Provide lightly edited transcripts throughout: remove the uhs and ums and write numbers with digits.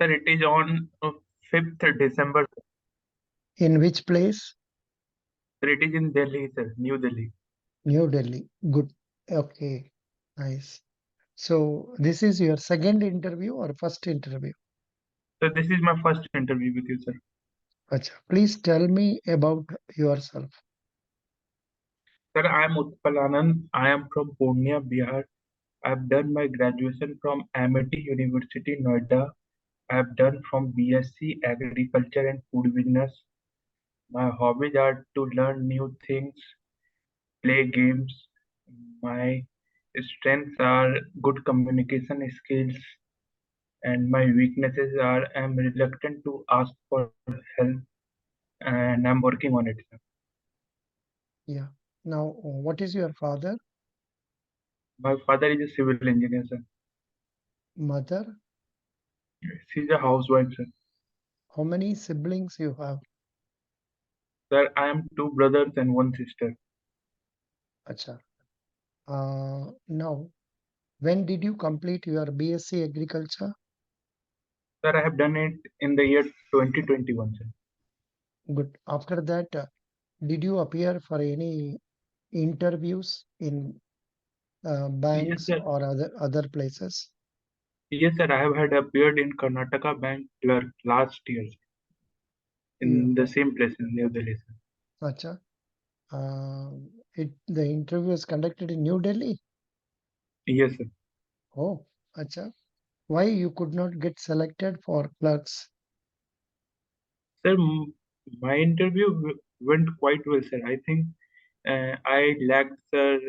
Sir, it is on 5th December. In which place? Sir, it is in Delhi, sir, New Delhi. New Delhi. Good. Okay. Nice. So this is your second interview or first interview? So this is my first interview with you, sir. Acha. Please tell me about yourself. Sir, I am Utpal Anand. I am from Purnia, Bihar. I have done my graduation from Amity University, Noida. I have done from BSc Agriculture and Food Business. My hobbies are to learn new things, play games. My strengths are good communication skills, and my weaknesses are I'm reluctant to ask for help, and I'm working on it, sir. Yeah. Now, what is your father, My father is a civil engineer, sir. mother? She's a housewife, sir. How many siblings you have? Sir, I am two brothers and one sister. Acha. Now, when did you complete your BSc Agriculture? Sir, I have done it in the year 2021, sir. Good. After that, did you appear for any interviews in Yes, banks sir. or other places? Yes, sir. I have had appeared in Karnataka bank clerk last year You, in the same place in New Delhi, sir. Acha. The interview was conducted in New Delhi. Yes, sir. Oh, acha. Why you could not get selected for clerks? Sir, my interview went quite well, sir. I think I lacked, sir,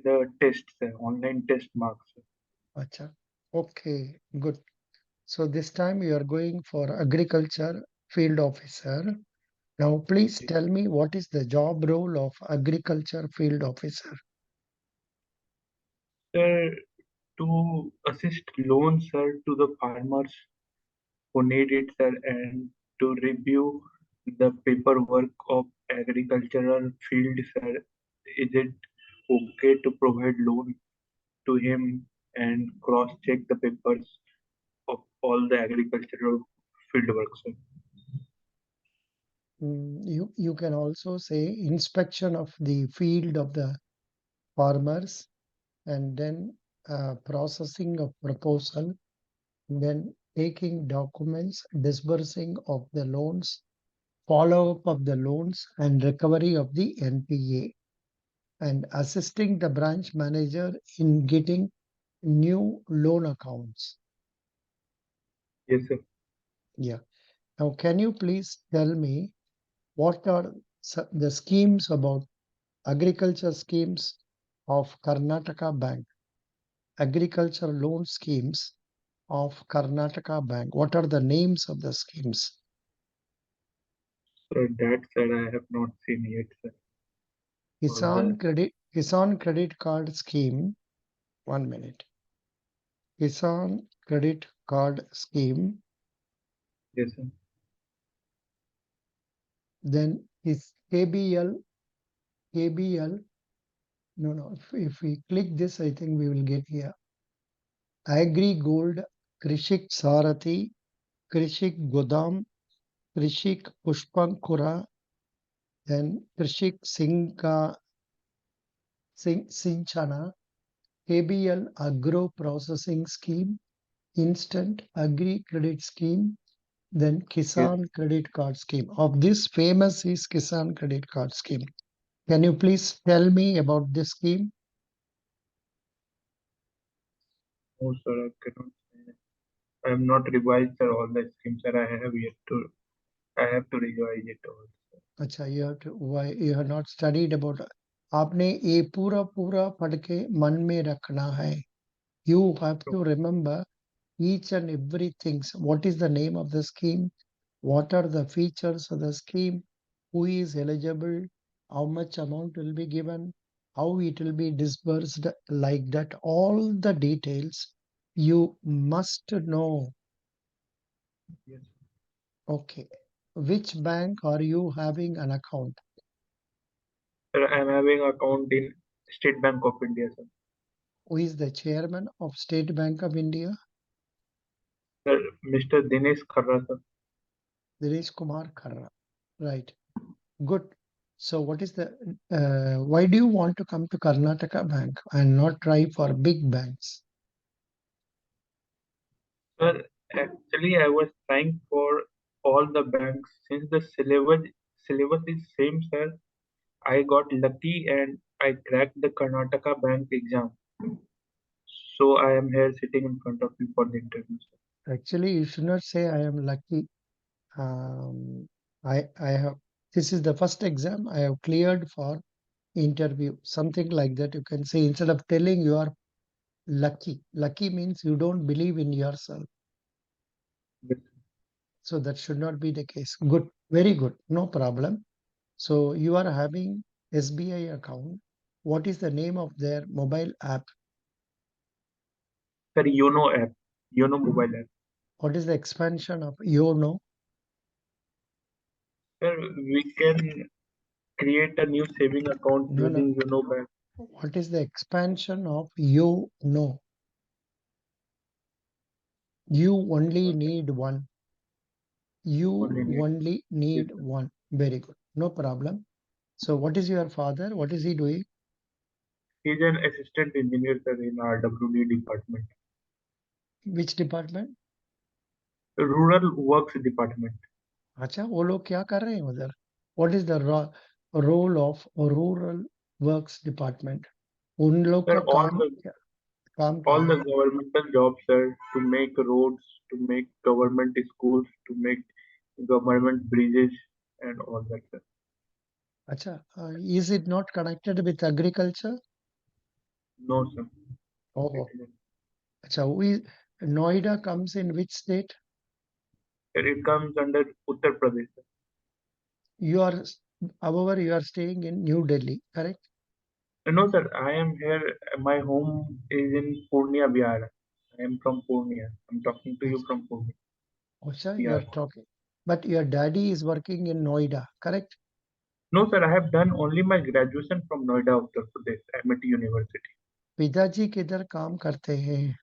the test, sir, online test marks, sir. Acha. Okay, good. So this time you are going for agriculture field officer. Now please tell me what is the job role of agriculture field officer? Sir, to assist loans, sir, to the farmers who need it, sir, and to review the paperwork of agricultural field, sir. Is it okay to provide loan to him and cross-check the papers of all the agricultural field work, sir? You can also say inspection of the field of the farmers and then processing of proposal, then taking documents, disbursing of the loans, follow-up of the loans and recovery of the NPA, and assisting the branch manager in getting new loan accounts. Yes, sir. Yeah. Now, can you please tell me what are the schemes about agriculture schemes of Karnataka Bank, agriculture loan schemes of Karnataka Bank? What are the names of the schemes? So that, sir, I have not seen yet, sir. All the Kisan Credit Card Scheme. 1 minute. Kisan Credit Card Scheme. yes, sir. Then is KBL. No. If we click this, I think we will get here. Agri Gold, Krishik Sarati, Krishik Godam, Krishik Pushpankura, then Krishik Sinchana, KBL Agro Processing Scheme, Instant Agri Credit Scheme, then Yes, Kisan Credit Card Scheme. Of this, famous is Kisan Credit Card Scheme. Can you please tell me about this scheme? no, sir, I cannot say. I have not revised, sir, all the schemes, sir. I have to revise it all. अच्छा, why you have not studied about? आपने ये पूरा पूरा पढ़ के मन में रखना है. You have So, to remember each and everything. What is the name of the scheme? What are the features of the scheme? Who is eligible? How much amount will be given? How it will be disbursed? Like that, all the details you must know. yes. Okay. Which bank are you having an account? Sir, I am having account in State Bank of India, sir. Who is the chairman of State Bank of India? Sir, Mr. Dinesh Kharra, sir. Dinesh Kumar Kharra. Right. Good. So what is the why do you want to come to Karnataka Bank and not try for big banks? Sir, actually, I was trying for all the banks since the syllabus is same, sir. I got lucky and I cracked the Karnataka Bank exam. So I am here sitting in front of you for the interview, sir. Actually, you should not say I am lucky. Um, I have this is the first exam I have cleared for interview. Something like that you can say instead of telling you are lucky. Lucky means you don't believe in yourself. Yes, So that should not be the case. Good, very good, no problem. So you are having SBI account. What is the name of their mobile app? sir, YONO app, YONO mobile app. What is the expansion of YONO? Sir, we can create a new saving account No, no. using YONO Bank. What is the expansion of YONO? You only need one. You Only need. only Yes, need sir. one. Very good. No problem. So what is your father? What is he doing? He's an assistant engineer, sir, in RWD department, Which department? Rural Works department. अच्छा वो लोग क्या कर रहे हैं उधर? What is the role of rural works department? उन लोग Sir, का काम क्या all है? the governmental jobs, sir, to make roads, to make government schools, to make government bridges, and all that, sir. अच्छा, is it not connected with agriculture? No, sir. It Oh, isn't. अच्छा, Noida comes in which state? Sir, it comes under Uttar Pradesh, sir. You are, however, you are staying in New Delhi, correct? No, sir, I am here. My home is in Purnia, Bihar. I am from Purnia. I'm talking to you from Purnia, Osha, you Bihar. are talking. But your daddy is working in Noida, correct? No, sir, I have done only my graduation from Noida, Uttar Pradesh, MIT University. पिताजी किधर काम करते हैं?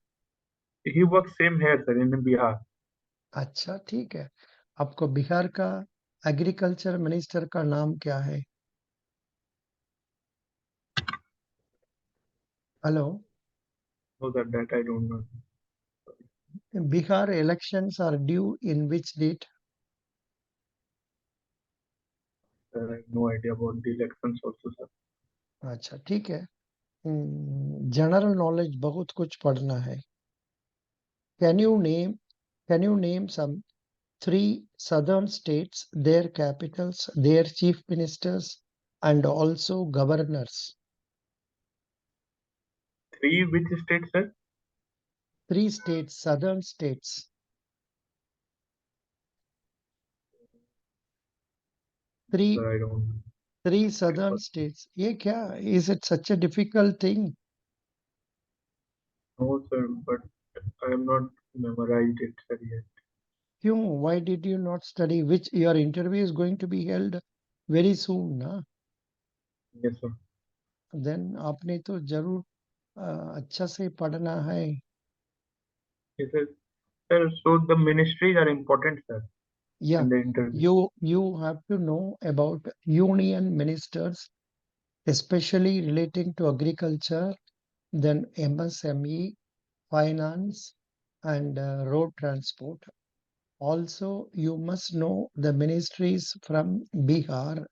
He works same here, sir, in Bihar. अच्छा, ठीक है. आपको बिहार का एग्रीकल्चर मिनिस्टर का नाम क्या है? Hello. No, sir, that I don't know. Bihar elections are due in which date? Sir, I have no idea about the elections also, sir. अच्छा, ठीक है. जनरल नॉलेज बहुत कुछ पढ़ना है. Can you name can you name some three southern states, their capitals, their chief ministers, and also governors? Three which states, sir? Three states, southern states. Three Sir, I don't know. three southern states. ये क्या? Is it such a difficult thing? No, sir, but I am not memorized it, sir, yet. क्यों? Why did you not study? Which your interview is going to be held very soon, ना? Yes, sir. Then आपने तो जरूर अच्छा से पढ़ना है. Yes, sir. Sir, so the ministries are important, sir, Yeah, in the interview. you have to know about union ministers, especially relating to agriculture, then MSME, finance, and road transport. Also, you must know the ministries from Bihar,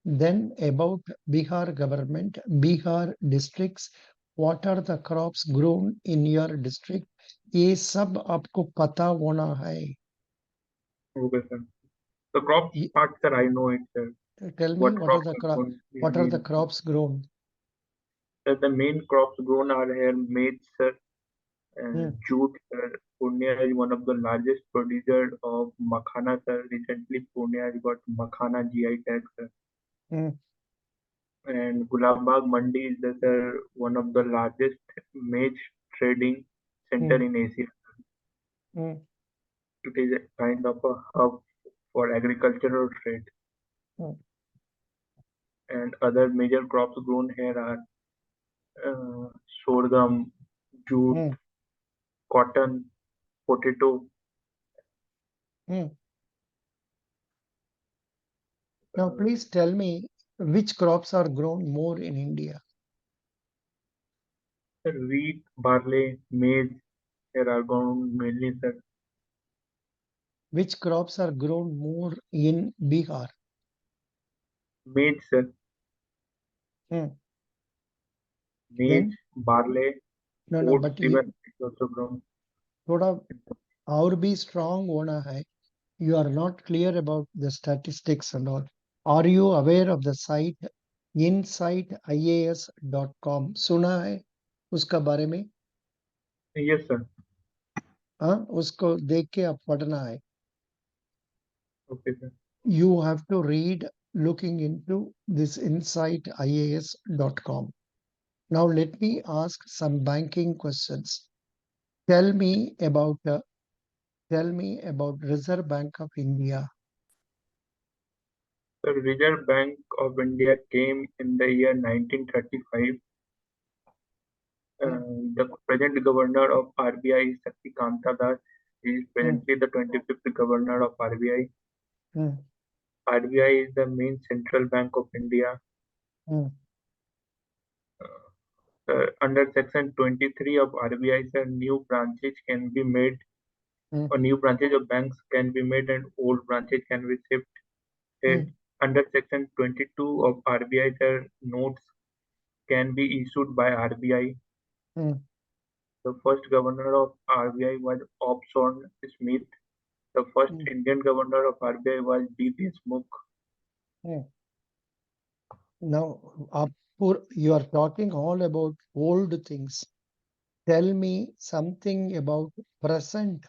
then about Bihar government, Bihar districts, what are the crops grown in your district. ये सब आपको पता होना है. Okay, sir. The crops Ye- part, sir, I know it, sir. Tell me What crops are grown what in are the the crops grown? sir, the main crops grown are here maize, sir, Hmm, and jute, sir. Purnia is one of the largest producer of makhana, sir. Recently, Purnia has got makhana GI tag, sir. hmm, And Gulabagh Mandi is the, sir, one of the largest maize trading center hmm, in Asia. hmm, It is a kind of a hub for agricultural trade. hmm, And other major crops grown here are sorghum, jute, hmm, cotton, potato. Hmm. Now, please tell me which crops are grown more in India? Sir, wheat, barley, maize, here are grown mainly, sir. Which crops are grown more in Bihar? Maize, sir. Hmm. Maize, Then, barley, no, oats but you even is also grown. थोड़ा और भी strong होना है. You are not clear about the statistics and all. Are you aware of the site insightIAS.com? सुना है उसका बारे में? Yes, sir. हाँ, उसको देख के आप पढ़ना है. Okay, sir. You have to read looking into this insightIAS.com. Now let me ask some banking questions. Tell me about Reserve Bank of India. The Reserve Bank of India came in the year 1935. Hmm, The present governor of RBI is Shaktikanta Das. He is hmm, presently the 25th governor of RBI. hmm, RBI is the main central bank of India. hmm, Under Section 23 of RBI, sir, new branches can be made, hmm, or new branches of banks can be made, and old branches can be hmm, shifted. Under Section 22 of RBI, sir, notes can be issued by RBI. hmm, The first governor of RBI was Opson Smith. The first hmm, Indian governor of RBI was D. Deshmukh. hmm. Now, you are talking all about old things. Tell me something about present.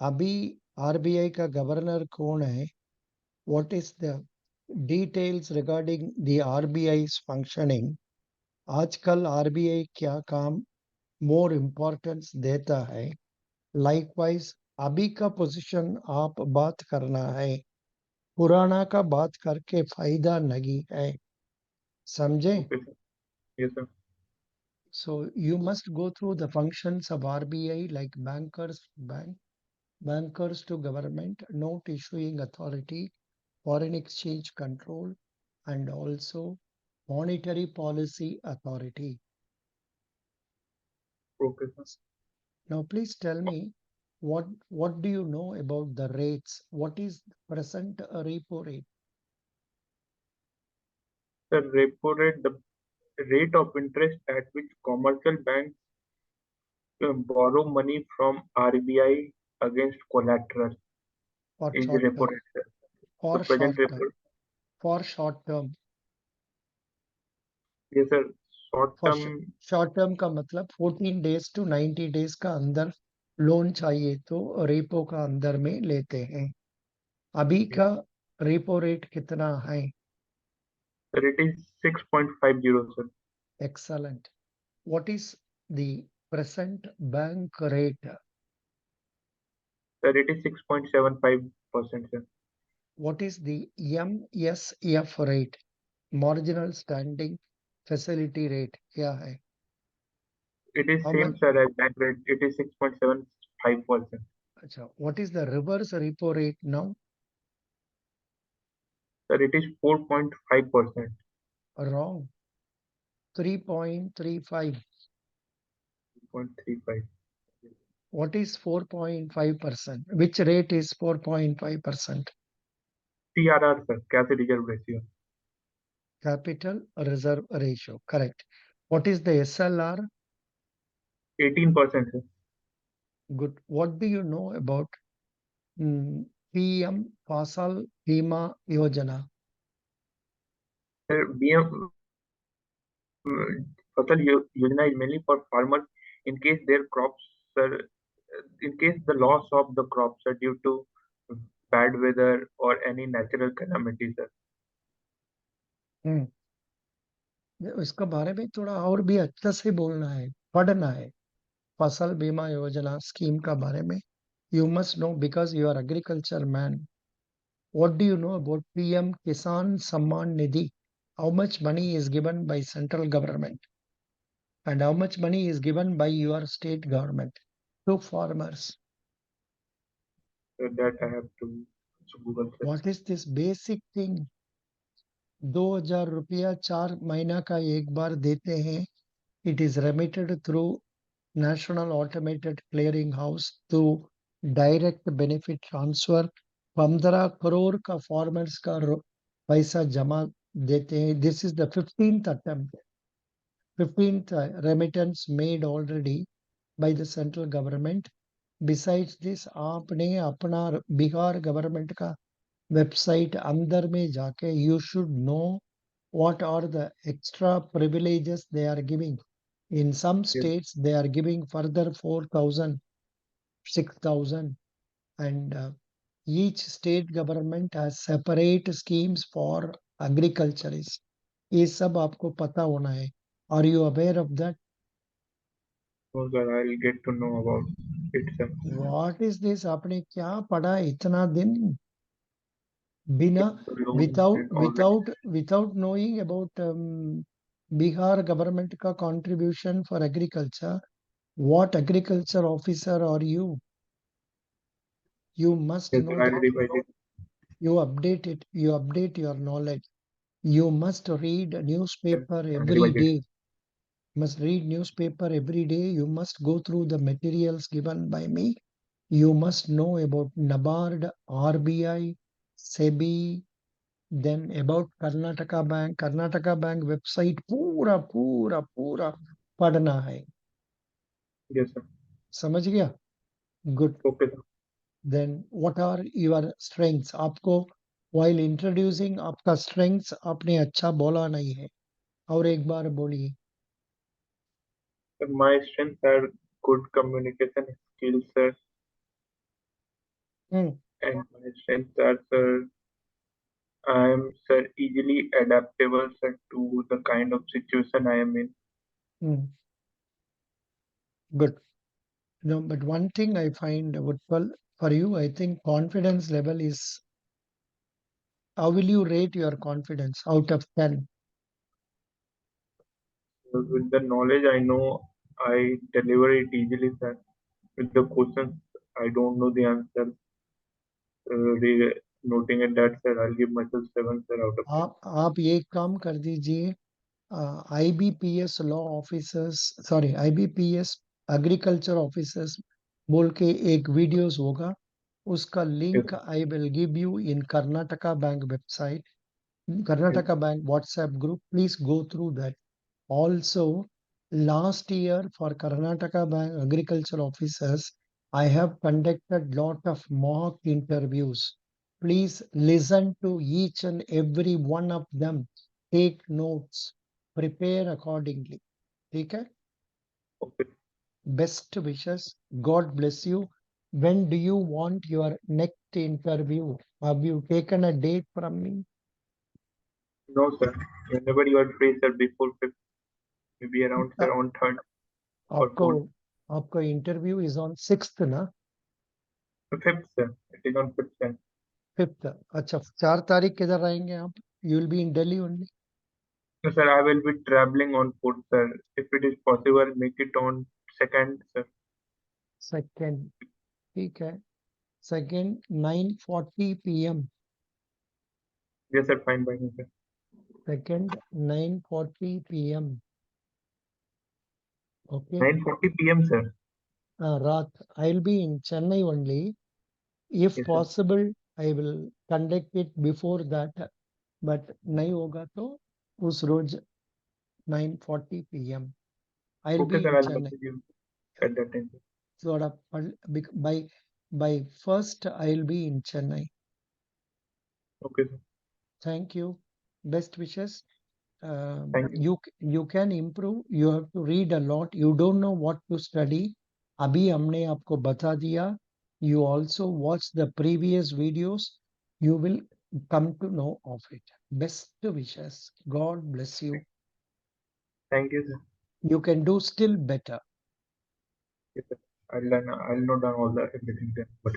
अभी RBI का governor कौन है? What is the details regarding the RBI's functioning? आजकल RBI क्या काम more importance देता है? Likewise, अभी का पोजीशन आप बात करना है. पुराना का बात करके फायदा नहीं है. समझे? Okay, sir. Yes, sir. So you must go through the functions of RBI like bankers to government, note issuing authority, foreign exchange control, and also monetary policy authority. Okay, sir. Now, please tell me what do you know about the rates? What is present repo rate? The repo rate, the rate of interest at which commercial banks borrow money from RBI against collateral For is short repo term, rate, sir. The for present short term, repo, for short term, yes, sir. Short for term, short term का मतलब 14 days to 90 days का अंदर loan चाहिए तो repo का अंदर में लेते हैं. अभी yes, का रेपो रेट कितना है? sir, it is 6.50, sir. Excellent. What is the present bank rate? Sir, it is 6.75%, sir. What is the MSF rate? Marginal standing facility rate क्या है? It is How same, much? sir, as bank rate. It is 6.75%. अच्छा, what is the reverse repo rate now? Sir, it is 4.5%. Wrong. 3.35. 0.35. What is 4.5%? Which rate is 4.5%? CRR, sir, cash reserve ratio. Capital reserve ratio. Correct. What is the SLR? 18%, sir. Good. What do you know about PM Fasal Bima Yojana? Sir, Fasal Yojana is mainly for farmers in case their crops, sir, in case the loss of the crops are due to bad weather or any natural calamity, sir. हम्म, इसका बारे में थोड़ा और भी अच्छा से बोलना है, पढ़ना है. फसल बीमा योजना स्कीम का बारे में you must know because you are agriculture man. What do you know about PM Kisan Samman Nidhi? How much money is given by central government and how much money is given by your state government to farmers? So that I have to Google search. What is this basic thing? 2,000 रुपया 4 महीना का एक बार देते हैं. It is remitted through National Automated Clearing House to direct benefit transfer. 15 crore का farmers का पैसा जमा देते हैं. This is the 15th attempt, 15th remittance made already by the central government. Besides this, आपने अपना बिहार गवर्नमेंट का वेबसाइट अंदर में जाके you should know what are the extra privileges they are giving. In some Yes, states, they are giving further 4,000, 6,000, and each state government has separate schemes for agriculturists. ये सब आपको पता होना है. Are you aware of that? no, sir, I'll get to know about it, sir. What is this? आपने क्या पढ़ा इतना दिन बिना Loans without and all that. without without knowing about Bihar government का contribution for agriculture? What agriculture officer are you? You must Yes, know sir, I'll that. revise it. You update it. You update your knowledge. You must read a Yes, newspaper I'll every revise it. day. Must read newspaper every day. You must go through the materials given by me. You must know about NABARD, RBI, SEBI, then about Karnataka Bank. Karnataka Bank website पूरा पूरा पूरा पढ़ना है. Yes, sir. समझ गया? Good. Okay, sir. Then what are your strengths? आपको while introducing आपका strengths आपने अच्छा बोला नहीं है. और एक बार बोलिए. Sir, my strengths are good communication skills, sir, Hmm, and my strengths are, sir, I am, sir, easily adaptable, sir, to the kind of situation I am in. hmm, good. No, but one thing I find Utpal, for you, I think confidence level is, how will you rate your confidence out of 10? With the knowledge I know, I deliver it easily, sir. With the questions, I don't know the answer. Noting at that, sir, I'll give myself 7, sir, out of 10. आप ये काम कर दीजिए. IBPS law officers, sorry IBPS agriculture officers बोल के एक videos होगा. उसका Yes, link I will give you in Karnataka bank website, yes, Karnataka Bank WhatsApp group. Please go through that. Also, last year for Karnataka Bank agriculture officers, I have conducted lot of mock interviews. Please listen to each and every one of them. Take notes. Prepare accordingly. Okay? okay. Best wishes. God bless you. When do you want your next interview? Have you taken a date from me? No, sir. Whenever you are free, sir, before 5th, maybe around, sir, on 3rd or आपको 4th. आपका interview is on 6th ना? 5th, sir. It is on 5th, sir. 5th. अच्छा, 4 तारीख किधर आएंगे आप? You will be in Delhi only. No, sir, I will be traveling on 4th, sir. If it is possible, make it on 2nd, sir. Second. ठीक है. Second 9:40 PM. Yes, sir, fine by me, sir. Second 9:40 PM. Okay. 9:40 p.m., sir. रात. I will be in Chennai only. If Yes, sir. Possible I will conduct it before that, but नहीं होगा तो उस रोज 9:40 PM. I will Okay, be sir, in I'll Chennai. message you at that time, sir. थोड़ा by first I'll be in Chennai. Okay, sir. Thank you. Best wishes. Thank you. You can improve. You have to read a lot. You don't know what to study. अभी हमने आपको बता दिया. You also watch the previous videos. You will come to know of it. Best wishes. God bless you. Thank you, sir. You can do still better. Yes, sir. I'll learn. I'll note down all the everything, sir. But